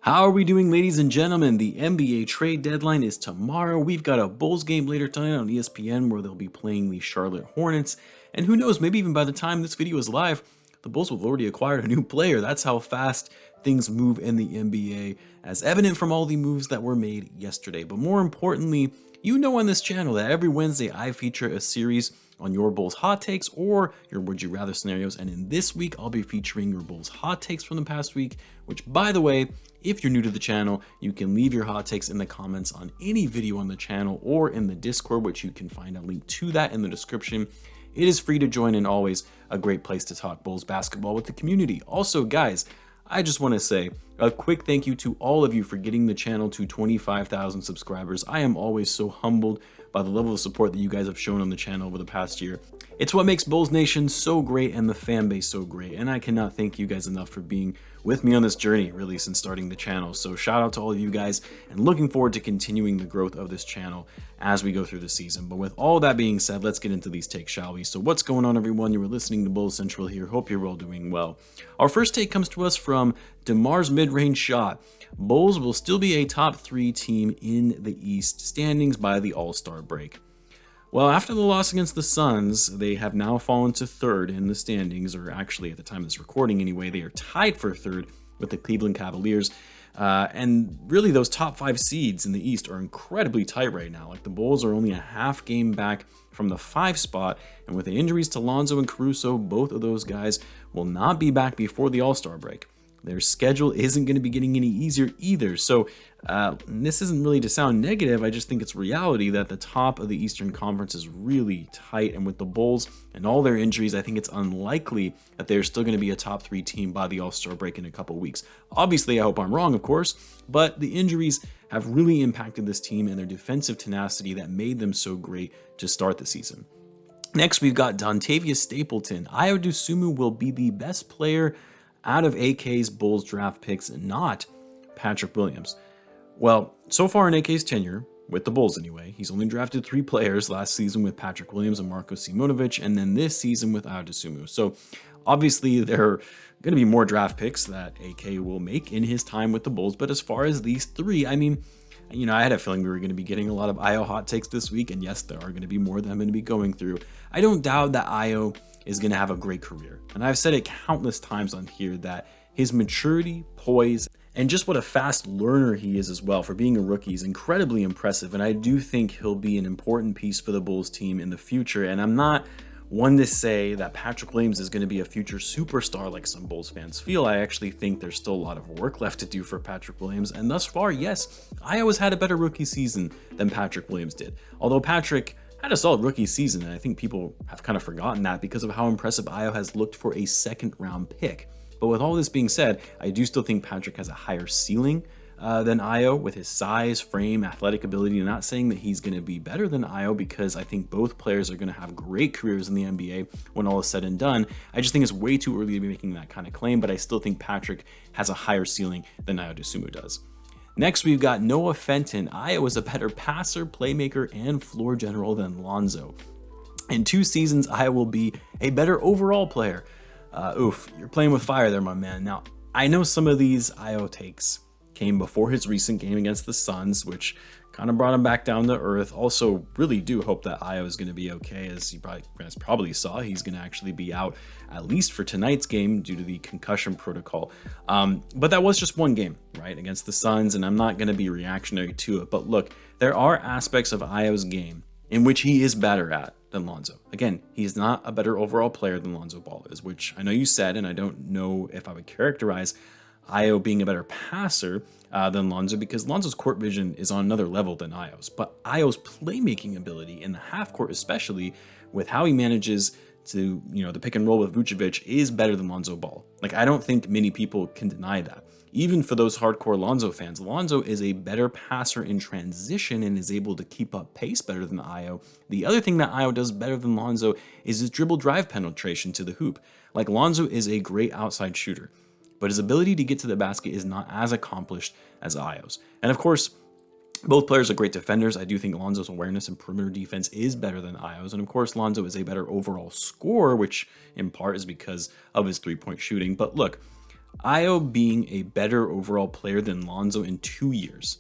How are we doing, ladies and gentlemen? The NBA trade deadline is tomorrow. We've got a Bulls game later tonight on ESPN where they'll be playing the Charlotte Hornets. And who knows, maybe even by the time this video is live, the Bulls will have already acquired a new player. That's how fast things move in the NBA, as evident from all the moves that were made yesterday. But more importantly, you know on this channel that every Wednesday I feature a series on your Bulls hot takes or your would you rather scenarios. And in this week, I'll be featuring your Bulls hot takes from the past week, which, by the way, if you're new to the channel, you can leave your hot takes in the comments on any video on the channel or in the Discord, which you can find a link to that in the description. It is free to join and always a great place to talk Bulls basketball with the community. Also, guys, I just want to say a quick thank you to all of you for getting the channel to 25,000 subscribers. I am always so humbled by the level of support that you guys have shown on the channel over the past year. It's what makes Bulls Nation so great and the fan base so great, and I cannot thank you guys enough for being with me on this journey, really, since starting the channel. So shout out to all of you guys, and looking forward to continuing the growth of this channel as we go through the season. But with all that being said, let's get into these takes, shall we? So what's going on, everyone? You were listening to Bulls Central here. Hope you're all doing well. Our first take comes to us from DeMar's mid-range shot. Bulls will still be a top 3 team in the East standings by the All-Star break. Well, after the loss against the Suns, they have now fallen to 3rd in the standings, or actually at the time of this recording anyway, they are tied for 3rd with the Cleveland Cavaliers. And really those top 5 seeds in the East are incredibly tight right now. Like, the Bulls are only a half game back from the 5 spot, and with the injuries to Lonzo and Caruso, both of those guys will not be back before the All-Star break. Their schedule isn't going to be getting any easier either. So this isn't really to sound negative. I just think it's reality that the top of the Eastern Conference is really tight. And with the Bulls and all their injuries, I think it's unlikely that they're still going to be a top 3 team by the All-Star break in a couple weeks. Obviously, I hope I'm wrong, of course, but the injuries have really impacted this team and their defensive tenacity that made them so great to start the season. Next, we've got Dontavius Stapleton. Ayo Dosunmu will be the best player out of AK's Bulls draft picks, not Patrick Williams. Well, so far in AK's tenure, with the Bulls anyway, he's only drafted 3 players last season with Patrick Williams and Marko Simonovic, and then this season with Ayo Dosunmu. So obviously there are going to be more draft picks that AK will make in his time with the Bulls, but as far as these 3, I mean, you know, I had a feeling we were going to be getting a lot of Ayo hot takes this week, and yes, there are going to be more that I'm going to be going through. I don't doubt that Ayo is going to have a great career, and I've said it countless times on here that his maturity, poise, and just what a fast learner he is as well for being a rookie is incredibly impressive, and I do think he'll be an important piece for the Bulls team in the future. And I'm not one to say that Patrick Williams is going to be a future superstar like some Bulls fans feel. I actually think there's still a lot of work left to do for Patrick Williams, and thus far, yes, Ayo has had a better rookie season than Patrick Williams did. Although Patrick had a solid rookie season, and I think people have kind of forgotten that because of how impressive Ayo has looked for a 2nd round pick. But with all this being said, I do still think Patrick has a higher ceiling than Ayo with his size, frame, athletic ability. I'm not saying that he's going to be better than Ayo, because I think both players are going to have great careers in the NBA when all is said and done. I just think it's way too early to be making that kind of claim, but I still think Patrick has a higher ceiling than Ayo Dosunmu does. Next, we've got Noah Fenton. Ayo is a better passer, playmaker, and floor general than Lonzo. In 2 seasons, Ayo will be a better overall player. Oof, you're playing with fire there, my man. Now, I know some of these Ayo takes came before his recent game against the Suns, which kind of brought him back down to earth. Also, really do hope that Ayo is going to be okay. As you probably saw, he's going to actually be out at least for tonight's game due to the concussion protocol. But that was just one game, right, against the Suns, and I'm not going to be reactionary to it. But look, there are aspects of Ayo's game in which he is better at than Lonzo. Again, he's not a better overall player than Lonzo Ball is, which I know you said, and I don't know if I would characterize Ayo being a better passer than Lonzo, because Lonzo's court vision is on another level than Ayo's. But Ayo's playmaking ability in the half court, especially with how he manages to, the pick and roll with Vucevic, is better than Lonzo Ball. Like, I don't think many people can deny that. Even for those hardcore Lonzo fans, Lonzo is a better passer in transition and is able to keep up pace better than Ayo. The other thing that Ayo does better than Lonzo is his dribble drive penetration to the hoop. Like, Lonzo is a great outside shooter, but his ability to get to the basket is not as accomplished as Ayo's. And of course, both players are great defenders. I do think Lonzo's awareness and perimeter defense is better than Ayo's. And of course, Lonzo is a better overall scorer, which in part is because of his 3-point shooting. But look, Ayo being a better overall player than Lonzo in 2 years.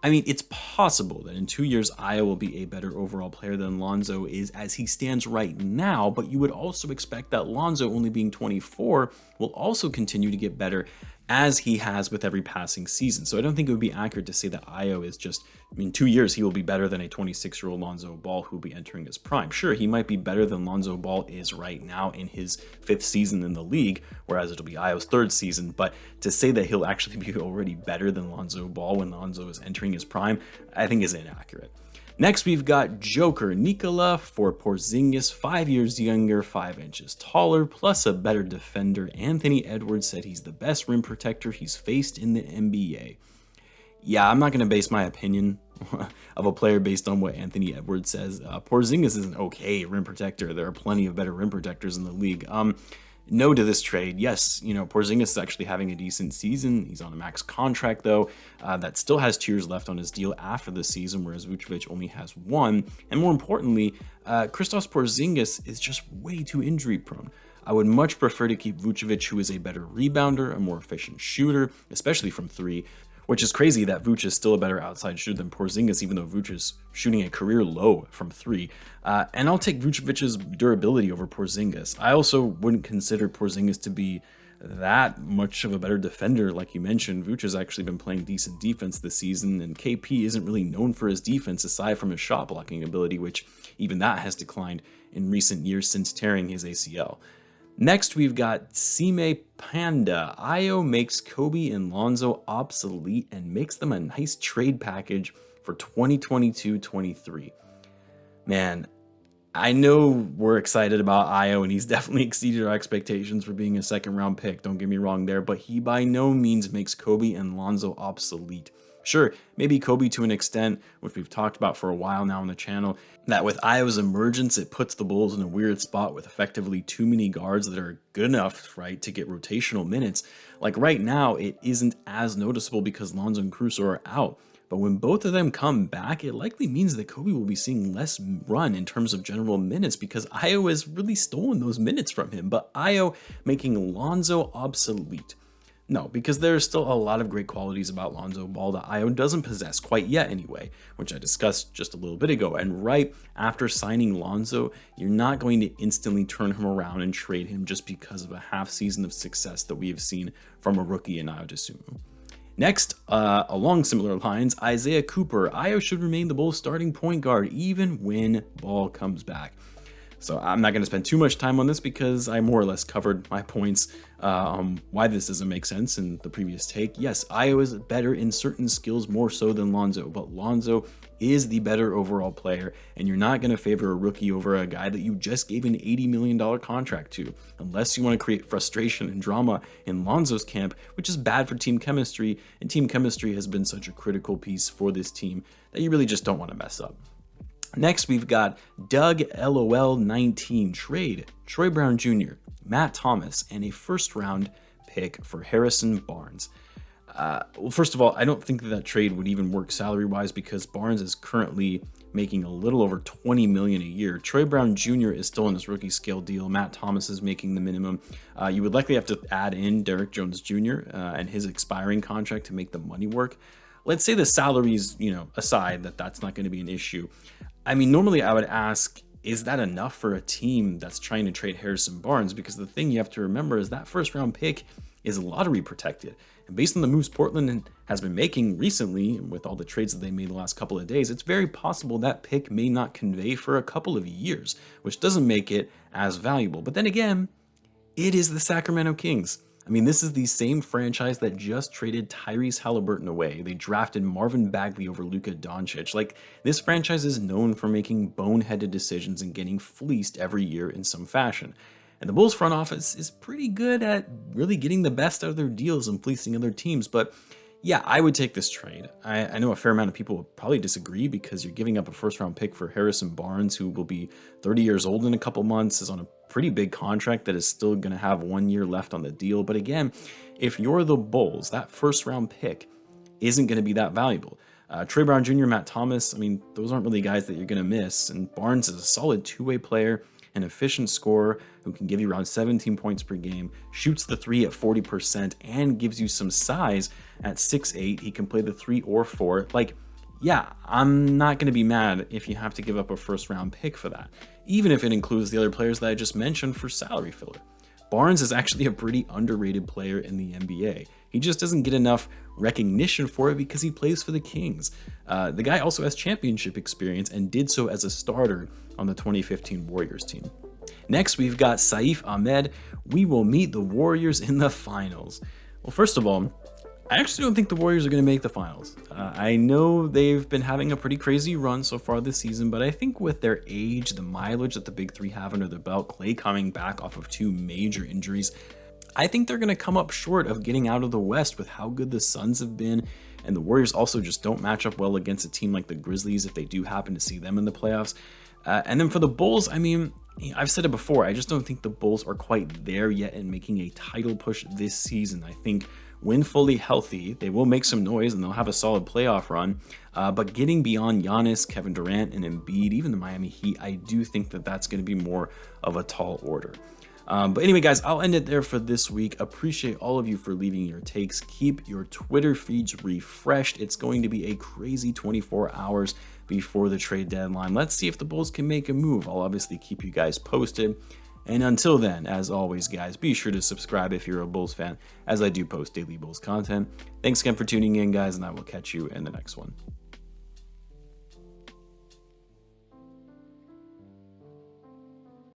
I mean, it's possible that in 2 years, Ayo will be a better overall player than Lonzo is as he stands right now, but you would also expect that Lonzo, only being 24, will also continue to get better as he has with every passing season. So I don't think it would be accurate to say that Ayo is just, in 2 years, he will be better than a 26-year-old Lonzo Ball who will be entering his prime. Sure, he might be better than Lonzo Ball is right now in his 5th season in the league, whereas it'll be Ayo's 3rd season. But to say that he'll actually be already better than Lonzo Ball when Lonzo is entering his prime, I think is inaccurate. Next, we've got Joker Nikola for Porzingis, 5 years younger, 5 inches taller, plus a better defender. Anthony Edwards said he's the best rim protector he's faced in the NBA. Yeah, I'm not going to base my opinion of a player based on what Anthony Edwards says. Porzingis is an okay rim protector. There are plenty of better rim protectors in the league. No to this trade. Yes, Porzingis is actually having a decent season. He's on a max contract, though, that still has 2 years left on his deal after the season, whereas Vucevic only has 1. And more importantly, Kristaps Porzingis is just way too injury prone. I would much prefer to keep Vucevic, who is a better rebounder, a more efficient shooter, especially from 3, which is crazy that Vuce is still a better outside shooter than Porzingis, even though Vuce is shooting a career low from 3. And I'll take Vucevic's durability over Porzingis. I also wouldn't consider Porzingis to be that much of a better defender, like you mentioned. Vuce has actually been playing decent defense this season, and KP isn't really known for his defense aside from his shot blocking ability, which even that has declined in recent years since tearing his ACL. Next, we've got Sime Panda. Ayo makes Coby and Lonzo obsolete and makes them a nice trade package for 2022-23. Man, I know we're excited about Ayo, and he's definitely exceeded our expectations for being a 2nd-round pick. Don't get me wrong there, but he by no means makes Coby and Lonzo obsolete. Sure, maybe Coby to an extent, which we've talked about for a while now on the channel, that with Ayo's emergence, it puts the Bulls in a weird spot with effectively too many guards that are good enough, right, to get rotational minutes. Like right now, it isn't as noticeable because Lonzo and Caruso are out. But when both of them come back, it likely means that Coby will be seeing less run in terms of general minutes because Ayo has really stolen those minutes from him. But Ayo making Lonzo obsolete. No, because there are still a lot of great qualities about Lonzo Ball that Ayo doesn't possess quite yet anyway, which I discussed just a little bit ago. And right after signing Lonzo, you're not going to instantly turn him around and trade him just because of a half season of success that we have seen from a rookie in Ayo Dosunmu. Next, along similar lines, Isaiah Cooper. Ayo should remain the Bulls' starting point guard even when Ball comes back. So I'm not going to spend too much time on this because I more or less covered my points on why this doesn't make sense in the previous take. Yes, Ayo is better in certain skills more so than Lonzo, but Lonzo is the better overall player, and you're not going to favor a rookie over a guy that you just gave an $80 million contract to, unless you want to create frustration and drama in Lonzo's camp, which is bad for team chemistry, and team chemistry has been such a critical piece for this team that you really just don't want to mess up. Next, we've got Doug LOL19 trade, Troy Brown Jr., Matt Thomas, and a 1st-round pick for Harrison Barnes. Well, first of all, I don't think that trade would even work salary-wise because Barnes is currently making a little over $20 million a year. Troy Brown Jr. is still in his rookie scale deal. Matt Thomas is making the minimum. You would likely have to add in Derrick Jones Jr. And his expiring contract to make the money work. Let's say the salaries, aside, that's not going to be an issue. I mean, normally I would ask, is that enough for a team that's trying to trade Harrison Barnes? Because the thing you have to remember is that 1st-round pick is lottery protected. And based on the moves Portland has been making recently, with all the trades that they made the last couple of days, it's very possible that pick may not convey for a couple of years, which doesn't make it as valuable. But then again, it is the Sacramento Kings. I mean, this is the same franchise that just traded Tyrese Halliburton away. They drafted Marvin Bagley over Luka Doncic. Like, this franchise is known for making boneheaded decisions and getting fleeced every year in some fashion. And the Bulls front office is pretty good at really getting the best out of their deals and fleecing other teams. But yeah, I would take this trade. I know a fair amount of people will probably disagree because you're giving up a 1st-round pick for Harrison Barnes, who will be 30 years old in a couple months, is on a pretty big contract that is still going to have 1 year left on the deal. But again, if you're the Bulls, that 1st-round pick isn't going to be that valuable. Troy Brown Jr., Matt Thomas, I mean, those aren't really guys that you're going to miss. And Barnes is a solid 2-way player. an efficient scorer who can give you around 17 points per game, shoots the 3 at 40%, and gives you some size at 6'8". He can play the 3 or 4. Like, yeah, I'm not going to be mad if you have to give up a first-round pick for that, even if it includes the other players that I just mentioned for salary filler. Barnes is actually a pretty underrated player in the NBA. He just doesn't get enough recognition for it because he plays for the Kings. The guy also has championship experience and did so as a starter on the 2015 Warriors team. Next, we've got Saif Ahmed. We will meet the Warriors in the finals. Well, first of all, I actually don't think the Warriors are going to make the finals. I know they've been having a pretty crazy run so far this season, but I think with their age, the mileage that the big three have under their belt, Clay coming back off of 2 major injuries, I think they're going to come up short of getting out of the West with how good the Suns have been, and the Warriors also just don't match up well against a team like the Grizzlies if they do happen to see them in the playoffs. And then for the Bulls, I mean, I've said it before, I just don't think the Bulls are quite there yet in making a title push this season. I think when fully healthy, they will make some noise and they'll have a solid playoff run. But getting beyond Giannis, Kevin Durant, and Embiid, even the Miami Heat, I do think that that's going to be more of a tall order. But anyway, guys, I'll end it there for this week. Appreciate all of you for leaving your takes. Keep your Twitter feeds refreshed. It's going to be a crazy 24 hours before the trade deadline. Let's see if the Bulls can make a move. I'll obviously keep you guys posted. And until then, as always, guys, be sure to subscribe if you're a Bulls fan, as I do post daily Bulls content. Thanks again for tuning in, guys, and I will catch you in the next one.